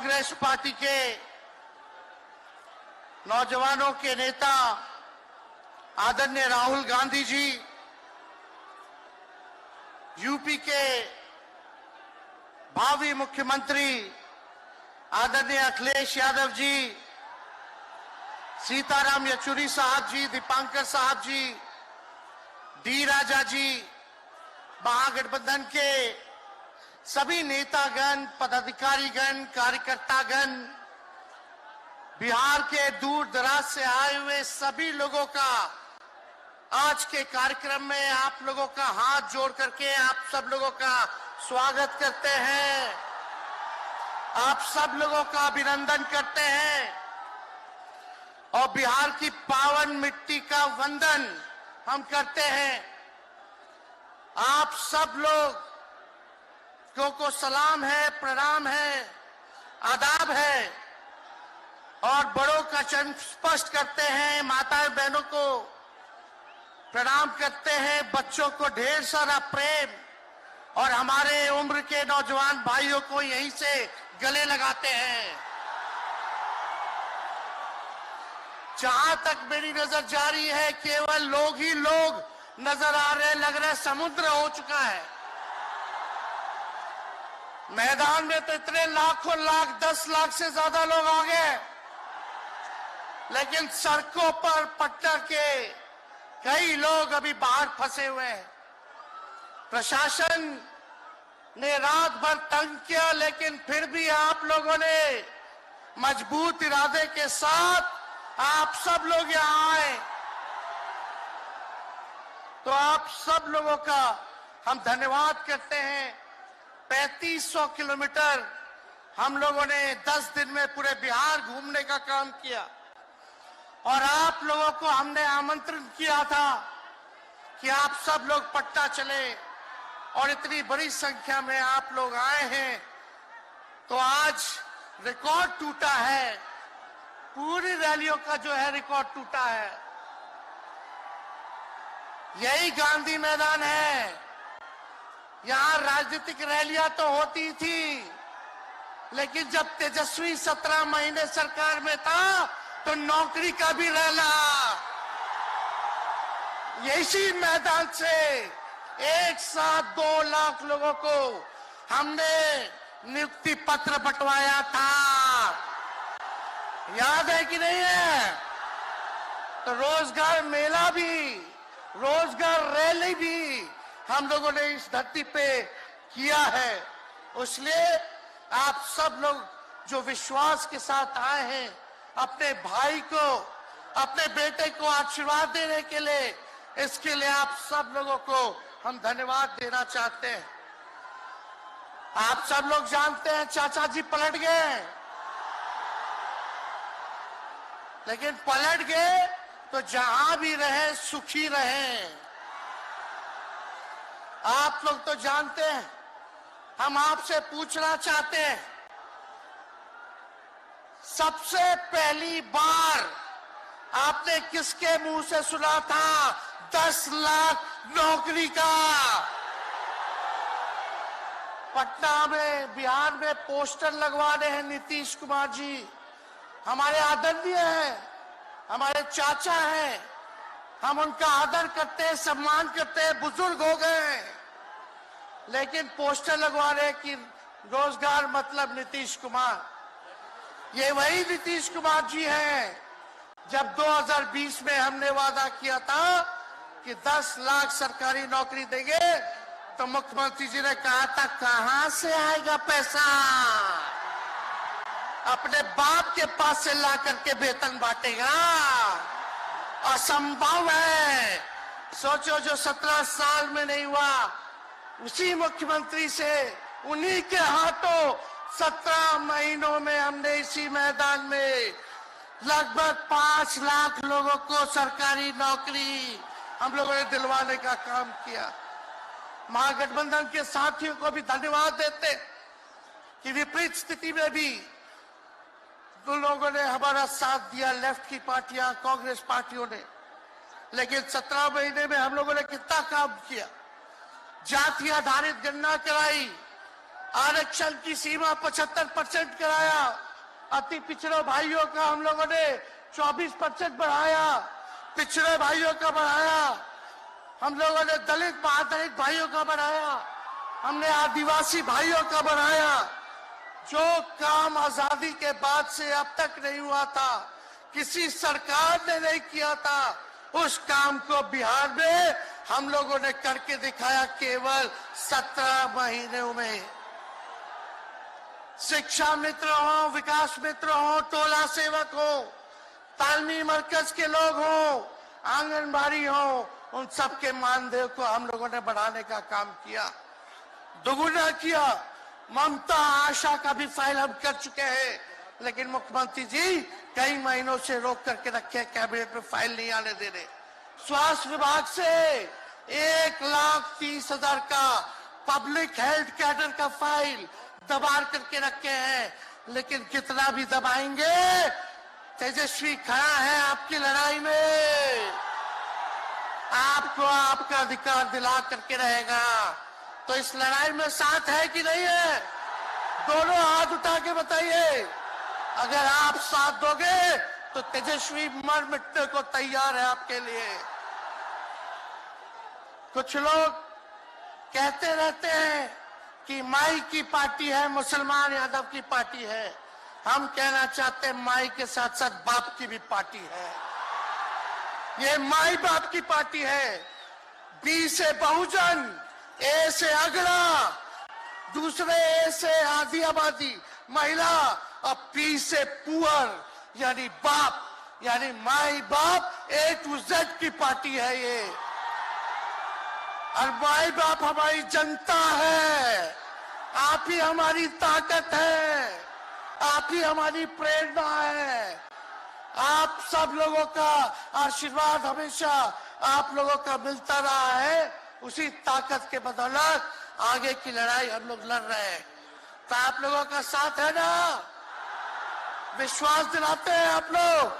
Congress party के नौजवानों के नेता आदरणीय राहुल गांधी जी, यूपी के भावी मुख्यमंत्री आदरणीय अखिलेश यादव जी, सीताराम येचुरी साहब जी, दीपांकर साहब जी, डी राजा जी, महागठबंधन के सभी नेतागण, पदाधिकारीगण, कार्यकर्तागण, बिहार के दूर दराज से आए हुए सभी लोगों का आज के कार्यक्रम में आप लोगों का हाथ जोड़ करके आप सब लोगों का स्वागत करते हैं, आप सब लोगों का अभिनंदन करते हैं और बिहार की पावन मिट्टी का वंदन हम करते हैं। आप सब लोग को सलाम है, प्रणाम है, आदाब है और बड़ों का चरण स्पष्ट करते हैं, माताएं बहनों को प्रणाम करते हैं, बच्चों को ढेर सारा प्रेम और हमारे उम्र के नौजवान भाइयों को यहीं से गले लगाते हैं। जहां तक मेरी नजर जा रही है केवल लोग ही लोग नजर आ रहे, लग रहे समुद्र हो चुका है। मैदान में तो इतने लाखों लाख, 10 लाख से ज्यादा लोग आ गए, लेकिन सड़कों पर पटना के कई लोग अभी बाहर फंसे हुए हैं। प्रशासन ने रात भर तंग किया, लेकिन फिर भी आप लोगों ने मजबूत इरादे के साथ आप सब लोग यहां आए, तो आप सब लोगों का हम धन्यवाद करते हैं। 3500 किलोमीटर हम लोगों ने 10 दिन में पूरे बिहार घूमने का काम किया और आप लोगों को हमने आमंत्रण किया था कि आप सब लोग पटना चले और इतनी बड़ी संख्या में आप लोग आए हैं, तो आज रिकॉर्ड टूटा है, पूरी रैलियों का जो है रिकॉर्ड टूटा है। यही गांधी मैदान है, यहां राजनीतिक रैलियां तो होती थी, लेकिन जब तेजस्वी 17 महीने सरकार में था तो नौकरी का भी रैला यही मैदान से एक साथ 2 लाख लोगों को हमने नियुक्ति पत्र बंटवाया था। याद है कि नहीं है? तो रोजगार मेला भी, रोजगार रैली भी हम लोगों ने इस धरती पे किया है। इसलिए आप सब लोग जो विश्वास के साथ आए हैं, अपने भाई को, अपने बेटे को आशीर्वाद देने के लिए, इसके लिए आप सब लोगों को हम धन्यवाद देना चाहते हैं। आप सब लोग जानते हैं चाचा जी पलट गए, लेकिन पलट गए तो जहां भी रहे सुखी रहे। आप लोग तो जानते हैं, हम आपसे पूछना चाहते हैं, सबसे पहली बार आपने किसके मुंह से सुना था 10 लाख नौकरी का? पटना में, बिहार में पोस्टर लगवाने हैं नीतीश कुमार जी, हमारे आदरणीय हैं, हमारे चाचा हैं, हम उनका आदर करते हैं, सम्मान करते हैं, बुजुर्ग हो गए हैं, लेकिन पोस्टर लगवा रहे कि रोजगार मतलब नीतीश कुमार। ये वही नीतीश कुमार जी हैं जब 2020 में हमने वादा किया था कि 10 लाख सरकारी नौकरी देंगे, तो मुख्यमंत्री जी ने कहा था कहां से आएगा पैसा? अपने बाप के पास से ला करके वेतन बांटेगा? असंभव है। सोचो, जो 17 साल में नहीं हुआ, उसी मुख्यमंत्री से, उन्हीं के हाथों 17 महीनों में हमने इसी मैदान में लगभग 5 लाख लोगों को सरकारी नौकरी हम लोगों ने दिलवाने का काम किया। महागठबंधन के साथियों को भी धन्यवाद देते कि विपरीत स्थिति में भी तो लोगों ने हमारा साथ दिया, लेफ्ट की पार्टियां, कांग्रेस पार्टियों ने। लेकिन 17 महीने में हम लोगों ने कितना काम किया, जाति आधारित गणना कराई, आरक्षण की सीमा 75% कराया। अति पिछड़े भाइयों का हम लोगों ने 24% बढ़ाया, पिछड़े भाइयों का बढ़ाया। हम लोगों ने दलित महादलित भाइयों का बढ़ाया, हमने आदिवासी भाइयों का बढ़ाया। जो काम आजादी के बाद से अब तक नहीं हुआ था, किसी सरकार ने नहीं किया था, उस काम को बिहार में हम लोगों ने करके दिखाया केवल 17 महीनों में। शिक्षा मित्र हो, विकास मित्र हो, टोला सेवक हो, तालमी मरकज के लोग हो, आंगनबाड़ी हो, उन सबके मानदेय को हम लोगों ने बढ़ाने का काम किया, दोगुना किया। ममता आशा का भी फाइल हम कर चुके हैं, लेकिन मुख्यमंत्री जी कई महीनों से रोक करके रखे, कैबिनेट में फाइल नहीं आने दे रहे। स्वास्थ्य विभाग से 1,30,000 का पब्लिक हेल्थ कैडर का फाइल दबा करके रखे हैं, लेकिन कितना भी दबाएंगे, तेजस्वी खड़ा है आपकी लड़ाई में, आपको आपका अधिकार दिला करके रहेगा। तो इस लड़ाई में साथ है कि नहीं है? दोनों हाथ उठा के बताइए। अगर आप साथ दोगे तो तेजस्वी मर मिटने को तैयार है आपके लिए। कुछ लोग कहते रहते हैं कि माई की पार्टी है, मुसलमान यादव की पार्टी है। हम कहना चाहते हैं माई के साथ साथ बाप की भी पार्टी है। ये माई बाप की पार्टी है। बी से बहुजन, ए से अगड़ा, दूसरे ए से आधी आबादी महिला, और पी से पुअर यानी बाप, यानी माई बाप, A to Z की पार्टी है ये। और माई बाप हमारी जनता है, आप ही हमारी ताकत है, आप ही हमारी प्रेरणा है। आप सब लोगों का आशीर्वाद हमेशा आप लोगों का मिलता रहा है, उसी ताकत के बदौलत आगे की लड़ाई हम लोग लड़ रहे हैं। तो आप लोगों का साथ है ना? विश्वास दिलाते हैं आप लोग।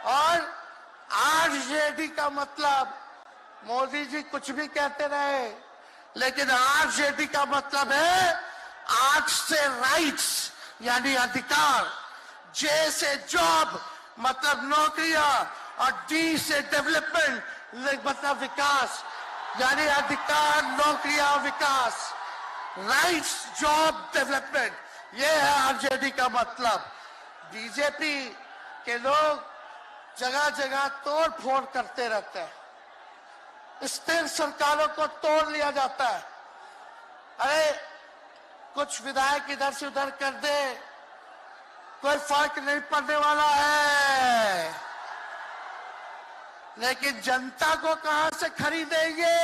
और आरजेडी का मतलब, मोदी जी कुछ भी कहते रहे, लेकिन आरजेडी का मतलब है आर से राइट्स यानी अधिकार, जे से जॉब मतलब नौकरियां, और डी से डेवलपमेंट मतलब विकास, यानी अधिकार, नौकरियां, विकास, राइट्स, जॉब, डेवलपमेंट, ये है आरजेडी का मतलब। बीजेपी के लोग जगह जगह तोड़ फोड़ करते रहते हैं, स्थिर सरकारों को तोड़ लिया जाता है। अरे कुछ विधायक इधर से उधर कर दे, कोई फर्क नहीं पड़ने वाला है, लेकिन जनता को कहां से खरीदेंगे?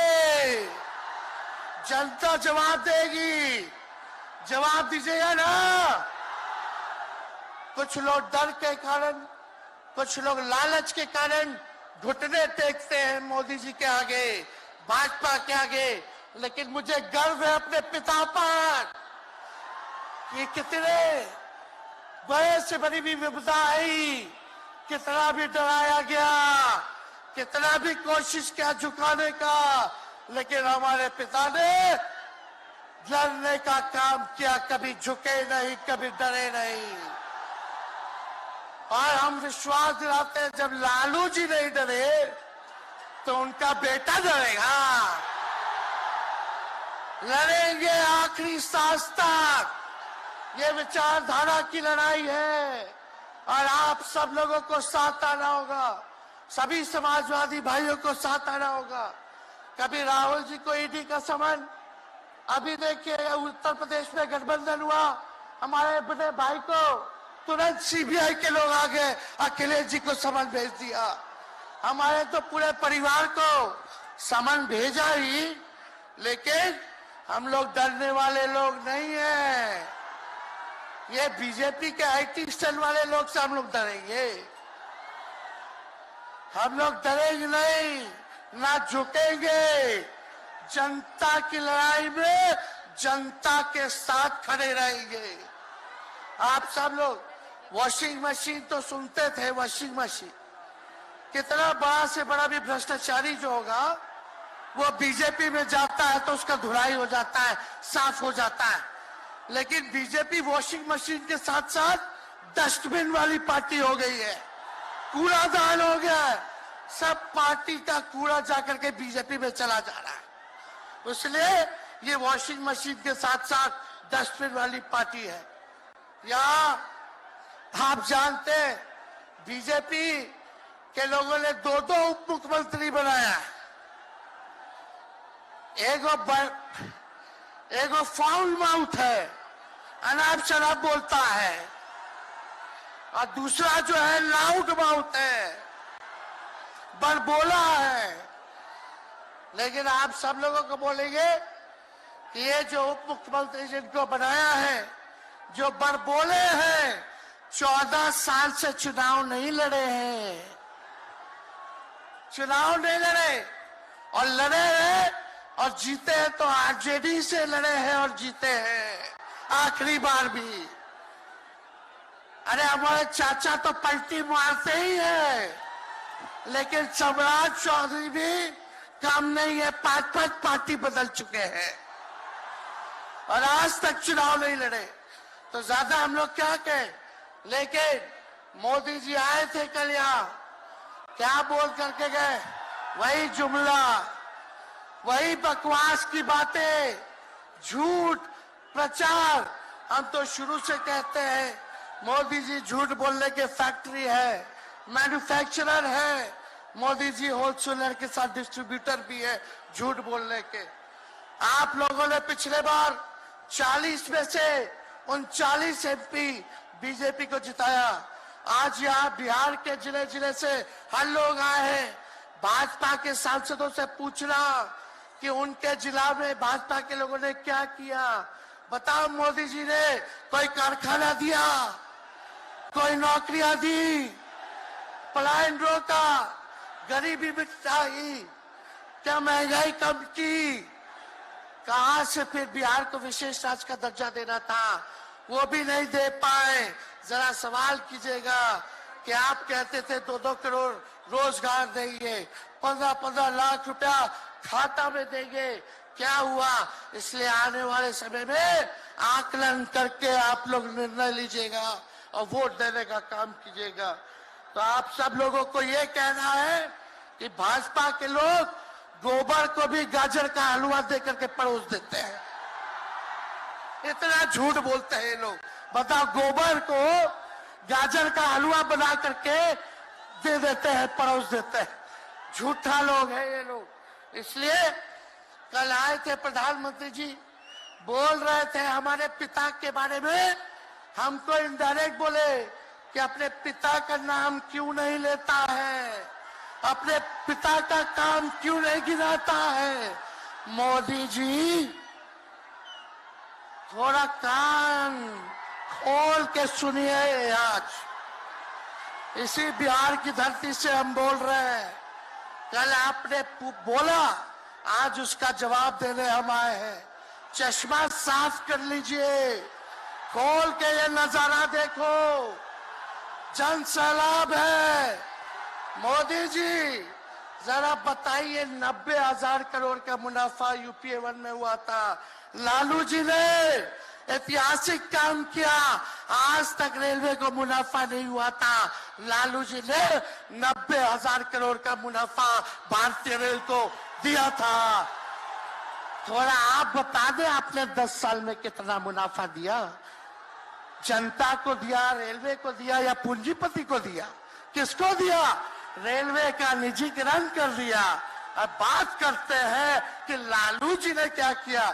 जनता जवाब देगी, जवाब दीजिएगा ना। कुछ लोग डर के कारण, कुछ लोग लालच के कारण घुटने टेकते हैं मोदी जी के आगे, भाजपा के आगे, लेकिन मुझे गर्व है अपने पिता पर। ये कितने बड़े से बड़ी भी विपदा आई, कितना भी डराया गया, कितना भी कोशिश किया झुकाने का, लेकिन हमारे पिता ने लड़ने का काम किया, कभी झुके नहीं, कभी डरे नहीं। और हम विश्वास दिलाते हैं, जब लालू जी नहीं डरे तो उनका बेटा डरेगा। लड़ेंगे आखिरी सांस तक। ये विचारधारा की लड़ाई है और आप सब लोगों को साथ आना होगा, सभी समाजवादी भाइयों को साथ आना होगा। कभी राहुल जी को ईडी का समन, अभी देखिए उत्तर प्रदेश में गठबंधन हुआ, हमारे बड़े भाई को तुरंत सीबीआई के लोग आ गए, अखिलेश जी को समन भेज दिया। हमारे तो पूरे परिवार को समन भेजा ही, लेकिन हम लोग डरने वाले लोग नहीं हैं। ये बीजेपी के आईटी सेल वाले लोग से हम लोग डरेंगे? हम लोग डरेंगे नहीं, ना झुकेंगे। जनता की लड़ाई में जनता के साथ खड़े रहेंगे। आप सब लोग वॉशिंग मशीन तो सुनते थे, वॉशिंग मशीन, कितना बड़ा से बड़ा भी भ्रष्टाचारी जो होगा वो बीजेपी में जाता है तो उसका धुलाई हो जाता है, साफ हो जाता है। लेकिन बीजेपी वॉशिंग मशीन के साथ साथ डस्टबिन वाली पार्टी हो गई है, कूड़ादान हो गया है। सब पार्टी का कूड़ा जाकर के बीजेपी में चला जा रहा है। इसलिए ये वॉशिंग मशीन के साथ साथ डस्टबिन वाली पार्टी है। यहाँ आप जानते हैं बीजेपी के लोगों ने दो उप मुख्यमंत्री बनाया है। एगो फाउल माउथ है, अनाप शराब बोलता है, और दूसरा जो है लाउड माउथ है, बड़बोला है। लेकिन आप सब लोगों को बोलेंगे कि ये जो उप मुख्यमंत्री जिनको बनाया है, जो बड़बोले हैं, 14 साल से चुनाव नहीं लड़े हैं, चुनाव नहीं लड़े, और लड़े हैं और जीते हैं तो आरजेडी से लड़े हैं और जीते हैं आखिरी बार भी। अरे हमारे चाचा तो पलटी मारते ही है, लेकिन सम्राट चौधरी भी काम नहीं है, 5 पार्टी बदल चुके हैं और आज तक चुनाव नहीं लड़े। तो ज्यादा हम लोग क्या कहें। लेकिन मोदी जी आए थे कल यहाँ, क्या बोल करके गए, वही जुमला, वही बकवास की बातें, झूठ प्रचार। हम तो शुरू से कहते हैं मोदी जी झूठ बोलने के फैक्ट्री है, मैन्युफैक्चरर है। मोदी जी होलसेलर के साथ डिस्ट्रीब्यूटर भी है झूठ बोलने के। आप लोगों ने पिछले बार 40 में से 39 एमपी बीजेपी को जिताया। आज यहाँ बिहार के जिले जिले से हर लोग आए हैं भाजपा के सांसदों से पूछना कि उनके जिला में भाजपा के लोगों ने क्या किया। बताओ, मोदी जी ने कोई कारखाना दिया, कोई नौकरियां दी, पलायन रोका, गरीबी मिटाई, क्या महंगाई कम की? कहां से फिर बिहार को विशेष राज्य का दर्जा देना था, वो भी नहीं दे पाए। जरा सवाल कीजिएगा कि आप कहते थे 2-2 करोड़ रोजगार देंगे, 15-15 लाख रुपया खाता में देंगे, क्या हुआ? इसलिए आने वाले समय में आकलन करके आप लोग निर्णय लीजिएगा और वोट देने का काम कीजिएगा। तो आप सब लोगों को ये कहना है कि भाजपा के लोग गोबर को भी गाजर का हलवा देकर के परोस देते हैं। इतना झूठ बोलते हैं ये लोग। बताओ, गोबर को गाजर का हलवा बना करके दे देते हैं, परोस देते हैं। झूठा लोग हैं ये लोग। इसलिए कल आए थे प्रधानमंत्री जी, बोल रहे थे हमारे पिता के बारे में, हमको इनडायरेक्ट बोले कि अपने पिता का नाम क्यों नहीं लेता है, अपने पिता का काम क्यों नहीं गिनाता है। मोदी जी थोड़ा कान खोल के सुनिए। आज इसी बिहार की धरती से हम बोल रहे हैं, कल आपने बोला, आज उसका जवाब देने हम आए हैं। चश्मा साफ कर लीजिए, खोल के ये नजारा देखो, जन सैलाब है। मोदी जी जरा बताइए, 90,000 करोड़ का मुनाफा यूपीए 1 में हुआ था, लालू जी ने ऐतिहासिक काम किया। आज तक रेलवे को मुनाफा नहीं हुआ था, लालू जी ने 90,000 करोड़ का मुनाफा भारतीय रेल को दिया था। थोड़ा आप बता दें, आपने 10 साल में कितना मुनाफा दिया? जनता को दिया, रेलवे को दिया, या पूंजीपति को दिया? किसको दिया? रेलवे का निजीकरण कर दिया। अब बात करते हैं कि लालू जी ने क्या किया।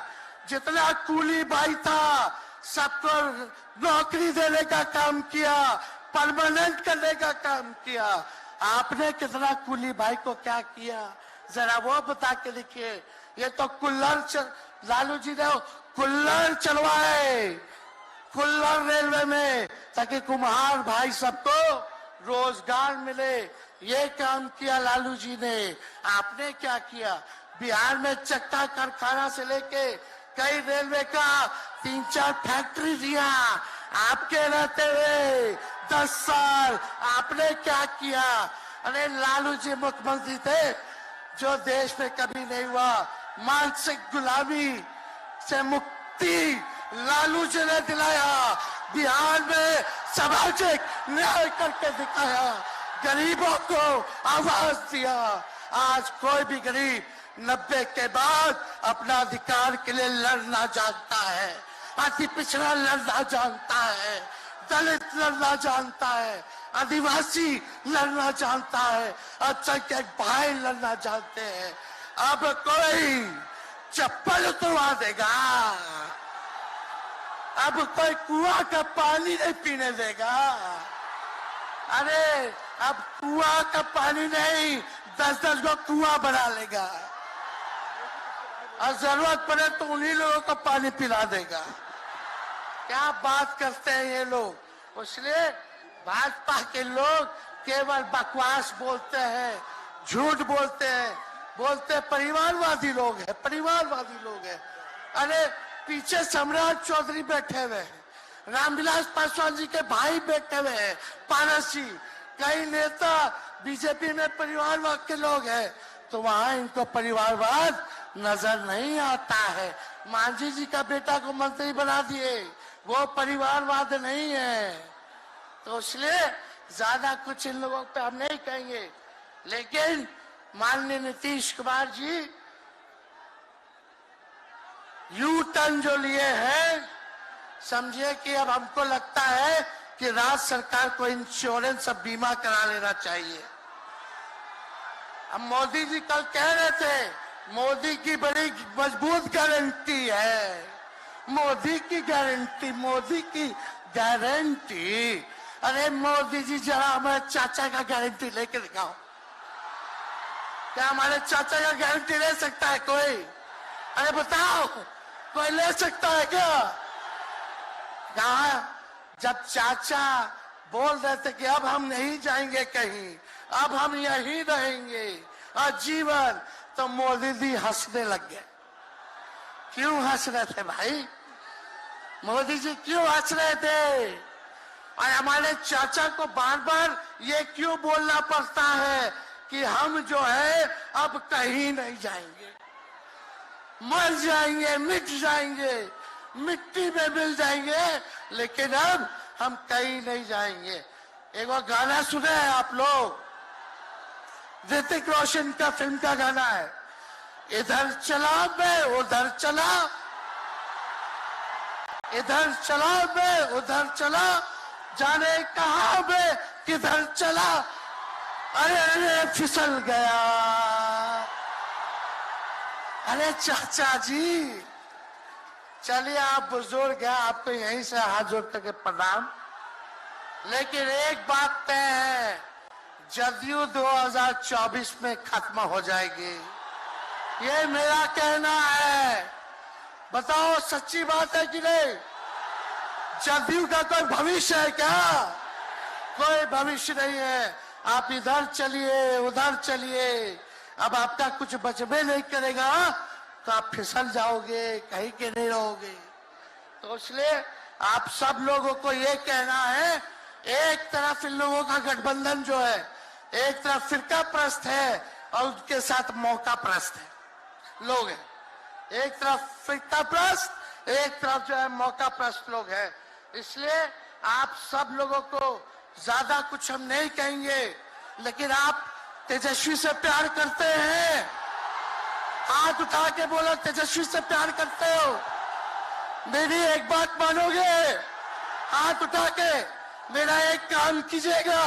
जितना कूली भाई था सबको नौकरी देने का काम किया, परमानेंट करने का काम किया। आपने कितना कूली भाई को क्या किया, जरा वो बता के देखिए। ये तो लालू जी ने कुल्लर चलवाए, कुल्लर रेलवे में, ताकि कुम्हार भाई सबको रोजगार मिले। ये काम किया लालू जी ने। आपने क्या किया? बिहार में चक्का कारखाना से लेके कई रेलवे का 3-4 फैक्ट्री दिया। आपके रहते हुए 10 साल आपने क्या किया? अरे लालू जी मुख्यमंत्री थे जो देश में कभी नहीं हुआ। मानसिक गुलामी से मुक्ति लालू जी ने दिलाया। बिहार में सामाजिक न्याय करके दिखाया, गरीबों को आवाज दिया। आज कोई भी गरीब 90 के बाद अपना अधिकार के लिए लड़ना जानता है, अति पिछड़ा लड़ना जानता है, दलित लड़ना जानता है, आदिवासी लड़ना जानता है, अल्पसंख्यक भाई लड़ना जानते हैं। अब कोई चप्पल उतरवा देगा, अब कोई कुआं का पानी नहीं पीने देगा। अरे अब कुआं का पानी नहीं, 10-10 को कुआं बना लेगा और जरूरत पड़े तो उन्हीं लोगों को पानी पिला देगा। क्या बात करते हैं ये लोग। इसलिए भाजपा के लोग केवल बकवास बोलते हैं, झूठ बोलते हैं, बोलते परिवारवादी लोग हैं, परिवारवादी लोग हैं। अरे पीछे सम्राट चौधरी बैठे हुए हैं, रामविलास पासवान जी के भाई बैठे हुए हैं, पारस जी, कई नेता बीजेपी में परिवारवाद के लोग हैं, तो वहां इनको परिवारवाद नजर नहीं आता है। मांझी जी का बेटा को मंत्री बना दिए, वो परिवारवाद नहीं है। तो इसलिए ज्यादा कुछ इन लोगों पे हम नहीं कहेंगे, लेकिन माननीय नीतीश कुमार जी यू टर्न जो लिए हैं, समझिए कि अब हमको लगता है कि राज्य सरकार को इंश्योरेंस और बीमा करा लेना चाहिए। अब मोदी जी कल कह रहे थे मोदी की बड़ी मजबूत गारंटी है, मोदी की गारंटी, मोदी की गारंटी। अरे मोदी जी जरा हमारे चाचा का गारंटी लेके दिखाओ। क्या हमारे चाचा का गारंटी ले सकता है कोई? अरे बताओ, कोई ले सकता है क्या? कहा जब चाचा बोल रहे थे कि अब हम नहीं जाएंगे कहीं, अब हम यहीं रहेंगे आजीवन, तो मोदी जी हंसने लग गए। क्यों हंस रहे थे भाई? मोदी जी क्यों हंस रहे थे? और हमारे चाचा को बार बार ये क्यों बोलना पड़ता है कि हम जो है अब कहीं नहीं जाएंगे, मर जाएंगे, मिट जाएंगे, मिट्टी में मिल जाएंगे, लेकिन अब हम कहीं नहीं जाएंगे। एक बार गाना सुने हैं आप लोग, ऋतिक रोशन का फिल्म का गाना है, इधर चला मैं उधर चला, इधर चला मैं उधर चला, जाने कहां मैं किधर चला, अरे अरे फिसल गया। अरे चाचा जी, चलिए आप बुजुर्ग हैं, आपको यहीं से हाथ जोड़ करके प्रणाम। लेकिन एक बात तय है, जदयू 2024 में खत्म हो जाएगी, ये मेरा कहना है। बताओ सच्ची बात है कि नहीं? जदयू का कोई भविष्य है क्या? कोई भविष्य नहीं है। आप इधर चलिए उधर चलिए, अब आपका कुछ बचबे नहीं करेगा तो आप फिसल जाओगे, कहीं के नहीं रहोगे। तो इसलिए आप सब लोगों को ये कहना है, एक तरफ इन लोगों का गठबंधन जो है, एक तरफ फिरका प्रस्त है और उनके साथ मौका प्रस्त है लोग हैं। एक तरफ फिरका प्रस्त, एक तरफ जो है मौका प्रस्त लोग हैं। इसलिए आप सब लोगों को ज्यादा कुछ हम नहीं कहेंगे, लेकिन आप तेजस्वी से प्यार करते हैं? हाथ उठा के बोलो, तेजस्वी से प्यार करते हो? मेरी एक बात मानोगे? हाथ उठा के मेरा एक काम कीजिएगा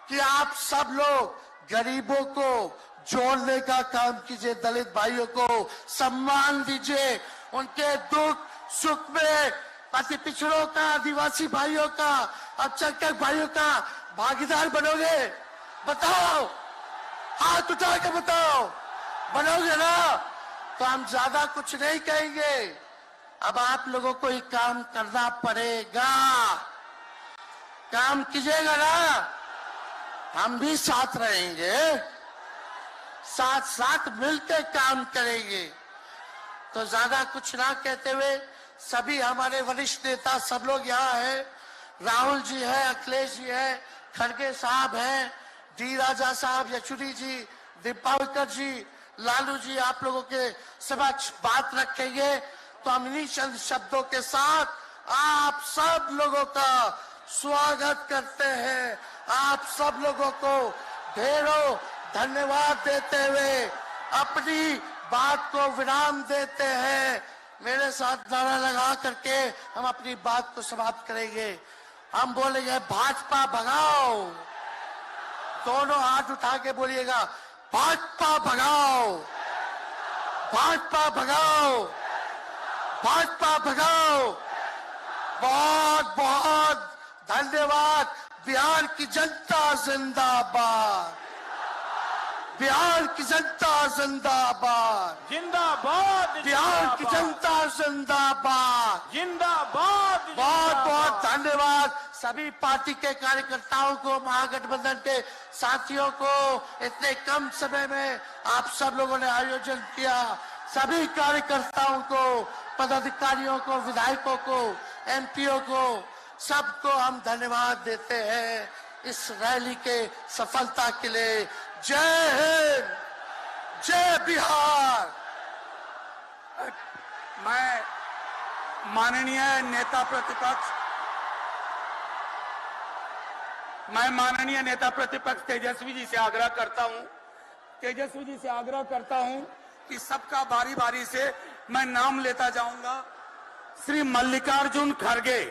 कि आप सब लोग गरीबों को जोड़ने का काम कीजिए, दलित भाइयों को सम्मान दीजिए, उनके दुख सुख में अति पिछड़ों का, आदिवासी भाइयों का, अल्पसंख्यक भाइयों का भागीदार बनोगे? बताओ, हाथ उठा के बताओ, बनोगे ना? तो हम ज्यादा कुछ नहीं कहेंगे। अब आप लोगों को ही काम करना पड़ेगा, काम कीजिएगा ना? हम भी साथ रहेंगे, साथ साथ मिलकर काम करेंगे। तो ज्यादा कुछ ना कहते हुए सभी हमारे वरिष्ठ नेता सब लोग यहाँ हैं, राहुल जी है, अखिलेश जी है, खड़गे साहब हैं, डी राजा साहब, येचुरी जी, दीपावकर जी, लालू जी आप लोगों के समक्ष बात रखेंगे, तो हम इन्हीं चंद शब्दों के साथ आप सब लोगों का स्वागत करते हैं। आप सब लोगों को ढेरों धन्यवाद देते हुए अपनी बात को विराम देते हैं। मेरे साथ नारा लगा करके हम अपनी बात को समाप्त करेंगे। हम बोलेंगे भाजपा भगाओ, दोनों हाथ उठा के बोलिएगा भाजपा भगाओ, भाजपा भगाओ, भाजपा भगाओ। बहुत बहुत धन्यवाद। बिहार की जनता जिंदाबाद, बिहार की जनता जिंदाबाद, जिंदाबाद, बिहार की जनता जिंदाबाद, जिंदाबाद। बहुत बहुत धन्यवाद सभी पार्टी के कार्यकर्ताओं को, महागठबंधन के साथियों को। इतने कम समय में आप सब लोगों ने आयोजन किया। सभी कार्यकर्ताओं को, पदाधिकारियों को, विधायकों को, एमपीओ को, सबको हम धन्यवाद देते हैं इस रैली के सफलता के लिए। जय हिंद, जय बिहार। मैं माननीय नेता प्रतिपक्ष तेजस्वी जी से आग्रह करता हूं कि सबका बारी बारी से मैं नाम लेता जाऊंगा। श्री मल्लिकार्जुन खड़गे,